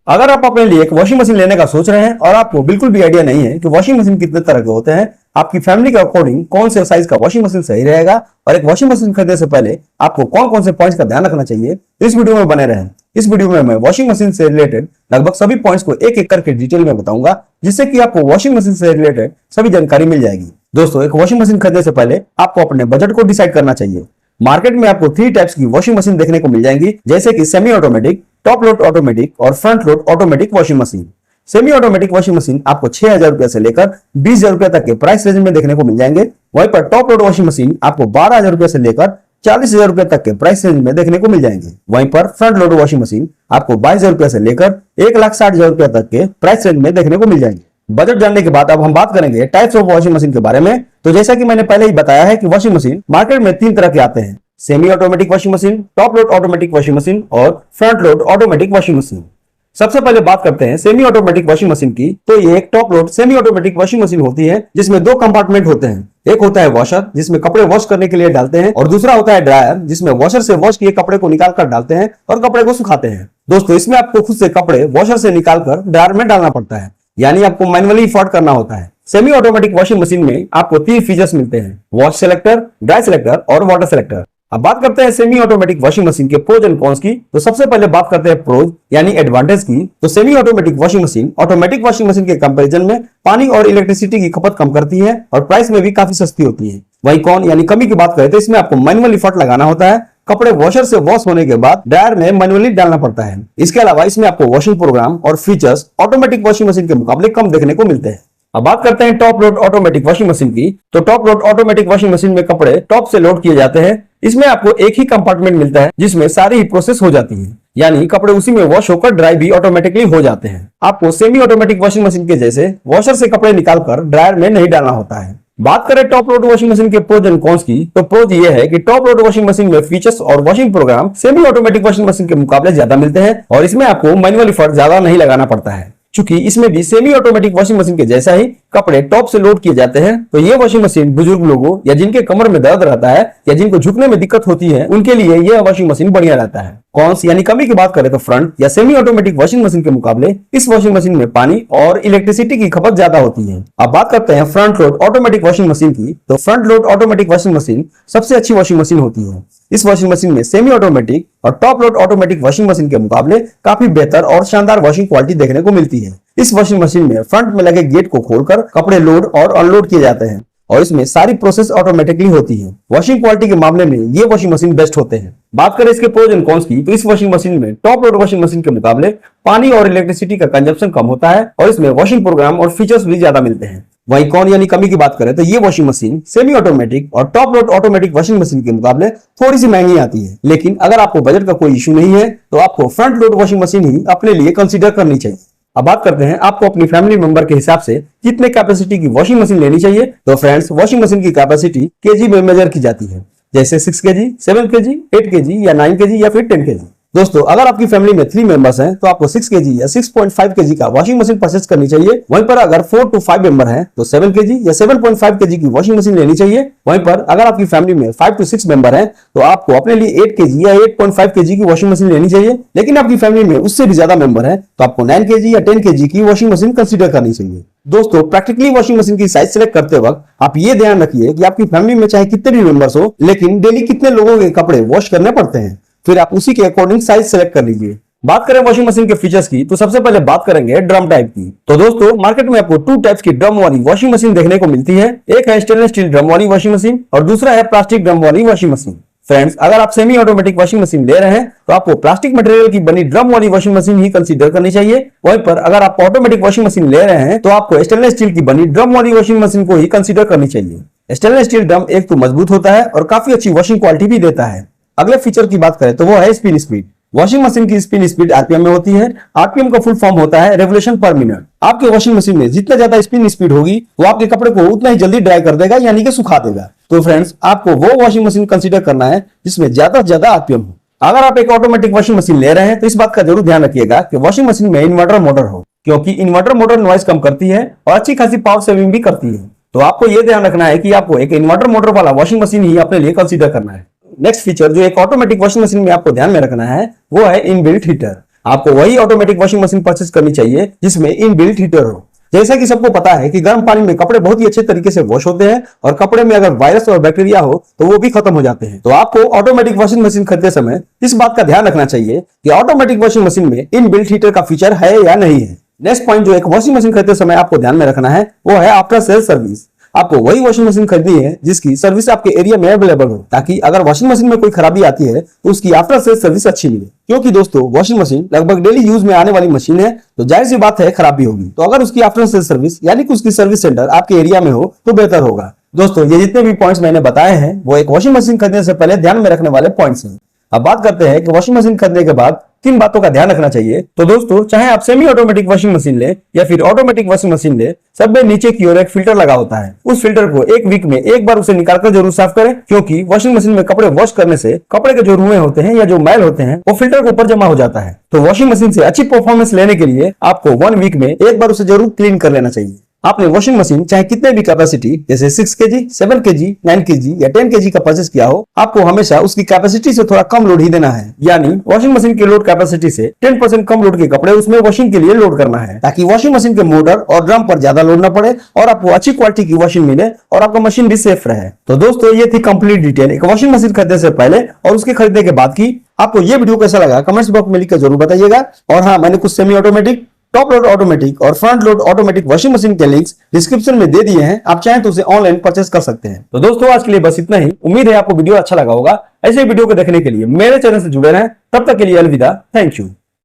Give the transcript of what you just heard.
अगर आप अपने लिए एक वॉशिंग मशीन लेने का सोच रहे हैं और आपको बिल्कुल भी आइडिया नहीं है कि वॉशिंग मशीन कितने तरह के होते हैं, आपकी फैमिली के अकॉर्डिंग कौन से साइज का वॉशिंग मशीन सही रहेगा और एक वॉशिंग मशीन खरीदने से पहले आपको कौन कौन से पॉइंट्स का ध्यान रखना चाहिए, इस वीडियो में बने रहें। इस वीडियो में मैं वॉशिंग मशीन से रिलेटेड लगभग सभी पॉइंट्स को एक एक करके डिटेल में बताऊंगा, जिससे कि आपको वॉशिंग मशीन से रिलेटेड सभी जानकारी मिल जाएगी। दोस्तों, एक वॉशिंग मशीन खरीदने से पहले आपको अपने बजट को डिसाइड करना चाहिए। मार्केट में आपको 3 टाइप्स की वॉशिंग मशीन देखने को मिल जाएंगी, जैसे कि semi automatic, top load automatic और front load automatic washing machine. Semi automatic washing machine आपको 6,000 रुपए से लेकर 20,000 रुपए तक के प्राइस रेंज में देखने को मिल जाएंगे। वहीं पर टॉप लोड वॉशिंग मशीन आपको 12,000 रुपए से लेकर 40,000 रुपए तक के प्राइस रेंज में देखने को मिल जाएंगे। वहीं पर फ्रंट लोड वॉशिंग मशीन आपको 22,000 रुपए से लेकर 1,60,000 रुपए तक के प्राइस रेंज में देखने को मिल जाएंगे। बजट जानने के बाद अब हम बात करेंगे टाइप्स ऑफ वॉशिंग मशीन के बारे में। तो जैसा कि मैंने पहले ही बताया है कि वॉशिंग मशीन मार्केट में 3 तरह के आते हैं: semi automatic washing machine, top load automatic washing machine और front load automatic washing machine. सबसे पहले बात करते हैं सेमी ऑटोमेटिक वॉशिंग मशीन की। तो ये एक top load semi automatic washing machine होती है, जिसमें 2 कंपार्टमेंट होते हैं। एक होता है वॉशर, जिसमें कपड़े वॉश करने के लिए डालते हैं, और दूसरा होता है ड्रायर, जिसमें वॉशर से वॉश किए कपड़े को निकाल कर डालते हैं और कपड़े को सुखाते हैं। दोस्तों, इसमें आपको खुद से कपड़े वॉशर से निकालकर ड्रायर में डालना पड़ता है, यानी आपको मैनुअली फॉल्ट करना होता है। सेमी ऑटोमेटिक वॉशिंग मशीन में आपको 3 फीचर्स मिलते हैं: वॉश सेलेक्टर, ड्राई सेलेक्टर और वाटर सेलेक्टर। अब बात करते हैं सेमी ऑटोमेटिक वॉशिंग मशीन के प्रोज एंड कॉन्स की। तो सबसे पहले बात करते हैं प्रोज यानी एडवांटेज की। तो semi automatic washing machine automatic washing machine के कंपैरिजन में पानी और इलेक्ट्रिसिटी की खपत कम करती है और प्राइस में भी काफी सस्ती होती है। वहीं कौन यानी कमी की बात करें तो इसमें आपको मैनुअली फॉल्ट लगाना होता है। कपड़े वॉशर से वॉश होने के बाद ड्रायर में मैनुअली डालना पड़ता है। इसके अलावा इसमें आपको वॉशिंग प्रोग्राम और फीचर्स ऑटोमेटिक वॉशिंग मशीन के मुकाबले कम देखने को मिलते हैं। अब बात करते हैं top load automatic washing machine की। तो top load automatic washing machine में कपड़े टॉप से लोड किए जाते हैं। इसमें आपको एक ही कंपार्टमेंट मिलता है, जिसमें सारी ही प्रोसेस हो जाती है, यानी कपड़े उसी में वॉश होकर ड्राई भी ऑटोमेटिकली हो जाते हैं। आपको सेमी ऑटोमेटिक वॉशिंग मशीन के जैसे वॉशर से कपड़े निकालकर ड्रायर में नहीं डालना होता है। बात करें टॉप लोड वॉशिंग मशीन के प्रोज एंड कॉन्स की। तो प्रोज ये है कि टॉप लोड वॉशिंग मशीन में फीचर्स और washing programme semi automatic washing machine के मुकाबले ज्यादा मिलते हैं और इसमें आपको मैनुअली फॉल्ट ज्यादा नहीं लगाना पड़ता है। चूंकि इसमें भी सेमी ऑटोमेटिक वॉशिंग मशीन के जैसा ही कपड़े टॉप से लोड किए जाते हैं, तो ये वॉशिंग मशीन बुजुर्ग लोगों या जिनके कमर में दर्द रहता है या जिनको झुकने में दिक्कत होती है, उनके लिए यह वॉशिंग मशीन बढ़िया रहता है। कॉन्स यानी कमी की बात करें तो फ्रंट या सेमी ऑटोमेटिक वॉशिंग मशीन के मुकाबले इस वॉशिंग मशीन में पानी और इलेक्ट्रिसिटी की खपत ज्यादा होती है। अब बात करते हैं front load automatic washing machine की। तो front load automatic washing machine सबसे अच्छी वॉशिंग मशीन होती है। इस वॉशिंग मशीन में सेमी ऑटोमेटिक और top load automatic washing machine के मुकाबले काफी बेहतर और शानदार वॉशिंग क्वालिटी देखने को मिलती है। इस वॉशिंग मशीन में फ्रंट में लगे गेट को खोलकर कपड़े लोड और अनलोड किए जाते हैं और इसमें सारी प्रोसेस ऑटोमेटिकली होती है। वॉशिंग क्वालिटी के मामले में ये वॉशिंग मशीन बेस्ट होते हैं। बात करें इसके प्रोज एंड कॉन्स की। तो इस वॉशिंग मशीन में टॉप लोड वॉशिंग मशीन के मुकाबले पानी और इलेक्ट्रिसिटी का कंजप्शन कम होता है और इसमें वॉशिंग प्रोग्राम और फीचर्स भी ज्यादा मिलते हैं। वहीं कौन यानी कमी की बात करें तो ये वॉशिंग मशीन सेमी ऑटोमेटिक और top load automatic washing machine के मुकाबले थोड़ी सी महंगी आती है। लेकिन अगर आपको बजट का कोई इशू नहीं है तो आपको फ्रंट लोड वॉशिंग मशीन ही अपने लिए कंसीडर करनी चाहिए। अब बात करते हैं आपको अपनी फैमिली मेंबर के हिसाब से कितने कैपेसिटी की वॉशिंग मशीन लेनी चाहिए। तो फ्रेंड्स, वॉशिंग मशीन की कैपेसिटी केजी में मेजर की जाती है, जैसे 6 केजी, 7 केजी, 8 केजी या 9 केजी या फिर 10 केजी। दोस्तों, अगर आपकी फैमिली में 3 मेंबर्स हैं तो आपको 6 केजी या 6.5 केजी का वॉशिंग मशीन परचेस करनी चाहिए। वहीं पर अगर 4 to 5 मेंबर हैं तो 7 केजी या 7.5 केजी की वॉशिंग मशीन लेनी चाहिए। वहीं पर अगर आपकी फैमिली में 5 to 6 मेंबर हैं तो आपको अपने लिए 8 केजी या 8.5 केजी की वॉशिंग मशीन लेनी चाहिए। लेकिन आपकी फैमिली में उससे भी ज्यादा मेंबर है तो आपको 9 केजी या 10 केजी की वॉशिंग मशीन कंसीडर करनी चाहिए। दोस्तों, प्रैक्टिकली वॉशिंग मशीन की साइज सेलेक्ट करते वक्त आप ये ध्यान रखिए कि आपकी फैमिली में चाहे कितने भी मेंबर्स हो, लेकिन डेली कितने लोगों के कपड़े वॉश करने पड़ते हैं, फिर आप उसी के अकॉर्डिंग साइज सेलेक्ट कर लीजिए। बात करें वॉशिंग मशीन के फीचर्स की। तो सबसे पहले बात करेंगे ड्रम टाइप की। तो दोस्तों, मार्केट में आपको 2 टाइप्स की ड्रम वाली वॉशिंग मशीन देखने को मिलती है। एक है स्टेनलेस स्टील ड्रम वाली वॉशिंग मशीन और दूसरा है प्लास्टिक ड्रम वाली वॉशिंग मशीन। फ्रेंड्स, अगर आप सेमी ऑटोमेटिक वॉशिंग मशीन ले रहे हैं तो आपको प्लास्टिक मटेरियल की बनी ड्रम वाली वॉशिंग मशीन ही कंसीडर करनी चाहिए। वहीं पर अगर आप ऑटोमेटिक वॉशिंग मशीन ले रहे हैं तो आपको स्टेनलेस स्टील की बनी ड्रम वाली वॉशिंग मशीन को ही कंसीडर करनी चाहिए। स्टेनलेस स्टील ड्रम एक तो मजबूत होता है और काफी अच्छी वॉशिंग क्वालिटी भी देता है। अगले फीचर की बात करें तो वो है स्पिन स्पीड। वॉशिंग मशीन की स्पिन स्पीड आरपीएम में होती है। आरपीएम का फुल फॉर्म होता है रेवोल्यूशन पर मिनट। आपके वॉशिंग मशीन में जितना ज्यादा स्पिन स्पीड होगी वो आपके कपड़े को उतना ही जल्दी ड्राई कर देगा, यानी कि सुखा देगा। तो फ्रेंड्स, आपको वो वॉशिंग मशीन कंसीडर करना है जिसमें ज्यादा से ज्यादा आरपीएम हो। अगर आप एक ऑटोमेटिक वॉशिंग मशीन ले रहे हैं तो इस बात का जरूर ध्यान रखिएगा कि वॉशिंग मशीन में इन्वर्टर मोटर हो, क्योंकि इन्वर्टर मोटर नॉइज कम करती है और अच्छी खासी पावर सेविंग भी करती है। तो आपको यह ध्यान रखना है कि आपको एक इन्वर्टर मोटर वाला वॉशिंग मशीन ही अपने लिए कंसीडर करना है। नेक्स्ट फीचर जो एक ऑटोमेटिक वॉशिंग मशीन में आपको ध्यान में रखना है वो है इनबिल्ट हीटर। आपको वही ऑटोमेटिक वॉशिंग मशीन परचेज करनी चाहिए जिसमें इनबिल्ट हीटर हो। जैसा कि सबको पता है कि गर्म पानी में कपड़े बहुत ही अच्छे तरीके से वॉश होते हैं और कपड़े में अगर वायरस और बैक्टीरिया हो तो वो भी खत्म हो जाते हैं। तो आपको ऑटोमेटिक वॉशिंग मशीन खरीदते समय इस बात का ध्यान रखना चाहिए कि ऑटोमेटिक वॉशिंग मशीन में इनबिल्ट हीटर का फीचर है या नहीं है। नेक्स्ट पॉइंट जो एक वॉशिंग मशीन खरीदते समय आपको ध्यान में रखना है वो है आफ्टर सेल सर्विस। आपको वही वॉशिंग मशीन खरीदनी है जिसकी सर्विस आपके एरिया में अवेलेबल हो, ताकि अगर वॉशिंग मशीन में कोई खराबी आती है तो उसकी आफ्टर सेल सर्विस अच्छी मिले। क्योंकि दोस्तों वॉशिंग मशीन लगभग डेली यूज में आने वाली मशीन है, तो जाहिर सी बात है खराबी होगी। तो अगर उसकी आफ्टर सेल सर्विस यानी कि उसकी सर्विस सेंटर आपके एरिया में हो तो बेहतर होगा। दोस्तों ये जितने भी पॉइंट्स मैंने बताए हैं वो एक वॉशिंग मशीन खरीदने से पहले ध्यान में रखने वाले पॉइंट्स हैं। अब बात करते हैं कि वॉशिंग मशीन खरीदने के बाद किन बातों का ध्यान रखना चाहिए। तो दोस्तों चाहे आप सेमी ऑटोमेटिक वॉशिंग मशीन ले या फिर ऑटोमेटिक वॉशिंग मशीन ले, सब में नीचे की ओर एक फिल्टर लगा होता है। उस फिल्टर को एक वीक में एक बार उसे निकालकर जरूर साफ करें, क्योंकि वॉशिंग मशीन में कपड़े वॉश करने से कपड़े के जो रुएं होते हैं या जो मैल होते हैं वो फिल्टर के ऊपर जमा हो जाता है। तो वॉशिंग मशीन से अच्छी परफॉर्मेंस लेने के लिए आपको 1 वीक में एक बार उसे जरूर क्लीन कर लेना चाहिए। आपने वॉशिंग मशीन चाहे कितने भी कैपेसिटी जैसे 6 kg, 7 kg, 9 kg या 10 kg का परचेस किया हो, आपको हमेशा उसकी कैपेसिटी से थोड़ा कम लोड ही देना है। यानी वॉशिंग मशीन के लोड कैपेसिटी से 10% कम लोड के कपड़े उसमें वॉशिंग के लिए लोड करना है, ताकि वॉशिंग मशीन के मोटर और ड्रम पर ज्यादा लोड न पड़े और आपको अच्छी क्वालिटी की वॉशिंग मिले और आपका मशीन भी सेफ रहे। तो दोस्तों ये थी कंप्लीट डिटेल एक वॉशिंग मशीन खरीदने से पहले और उसके खरीदने के बाद की। आपको ये वीडियो कैसा लगा कमेंट्स बॉक्स में लिखकर जरूर बताइएगा। और हाँ, मैंने कुछ semi automatic, top load automatic और front load automatic washing machine के लिंक्स डिस्क्रिप्शन में दे दिए हैं, आप चाहें तो उसे ऑनलाइन परचेस कर सकते हैं। तो दोस्तों आज के लिए बस इतना ही। उम्मीद है आपको वीडियो अच्छा लगा होगा। ऐसे वीडियो को देखने के लिए मेरे चैनल से जुड़े रहें। तब तक के लिए अलविदा। Thank you.